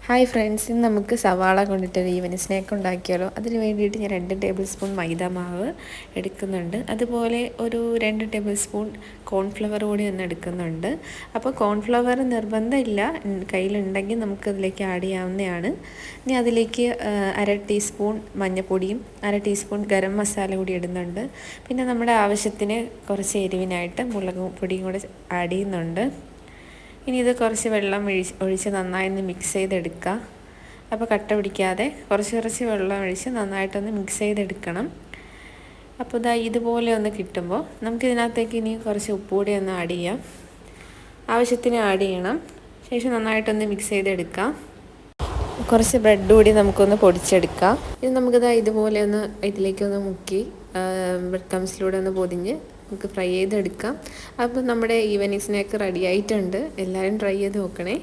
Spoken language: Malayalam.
ഹായ് ഫ്രണ്ട്സ്, ഇന്ന് നമുക്ക് സവാള കൊണ്ടിട്ടൊരു ഈവനിങ് സ്നാക്ക് ഉണ്ടാക്കിയാലോ. അതിന് വേണ്ടിയിട്ട് ഞാൻ 2 ടേബിൾ സ്പൂൺ മൈദ മാവ് എടുക്കുന്നുണ്ട്. അതുപോലെ ഒരു 2 ടേബിൾ സ്പൂൺ കോൺഫ്ലവർ കൂടി ഒന്ന് എടുക്കുന്നുണ്ട്. അപ്പോൾ കോൺഫ്ലവർ നിർബന്ധമില്ല, കയ്യിലുണ്ടെങ്കിൽ നമുക്കതിലേക്ക് ആഡ് ചെയ്യാവുന്നതാണ്. ഇനി അതിലേക്ക് 1/2 ടീസ്പൂൺ മഞ്ഞൾപ്പൊടിയും 1/2 ടീസ്പൂൺ ഗരം മസാല കൂടി ഇടുന്നുണ്ട്. പിന്നെ നമ്മുടെ ആവശ്യത്തിന് കുറച്ച് എരിവിനായിട്ട് മുളക് പൊടിയും കൂടെ ആഡ് ചെയ്യുന്നുണ്ട്. ഇനി ഇത് കുറച്ച് വെള്ളം ഒഴിച്ച് നന്നായി ഒന്ന് മിക്സ് ചെയ്തെടുക്കുക. അപ്പോൾ കട്ട പിടിക്കാതെ കുറച്ച് വെള്ളം ഒഴിച്ച് നന്നായിട്ടൊന്ന് മിക്സ് ചെയ്തെടുക്കണം. അപ്പോൾ ഇതുപോലെ ഒന്ന് കിട്ടുമ്പോൾ നമുക്കിതിനകത്തേക്ക് ഇനി കുറച്ച് ഉപ്പ് കൂടി ഒന്ന് ആഡ് ചെയ്യാം. ആവശ്യത്തിന് ആഡ് ചെയ്യണം. ശേഷം നന്നായിട്ടൊന്ന് മിക്സ് ചെയ്തെടുക്കാം. കുറച്ച് ബ്രെഡ് കൂടി നമുക്കൊന്ന് പൊടിച്ചെടുക്കാം. ഇത് നമുക്കിത് ഇതുപോലെ ഒന്ന് ഇതിലേക്കൊന്ന് മുക്കി ബ്രെഡ് ക്രംസിലൂടെ ഒന്ന് പൊതിഞ്ഞ് നമുക്ക് ഫ്രൈ ചെയ്തെടുക്കാം. അപ്പോൾ നമ്മുടെ ഈവനിങ് സ്നാക്ക് റെഡി ആയിട്ടുണ്ട്. എല്ലാവരും ട്രൈ ചെയ്ത് നോക്കണേ.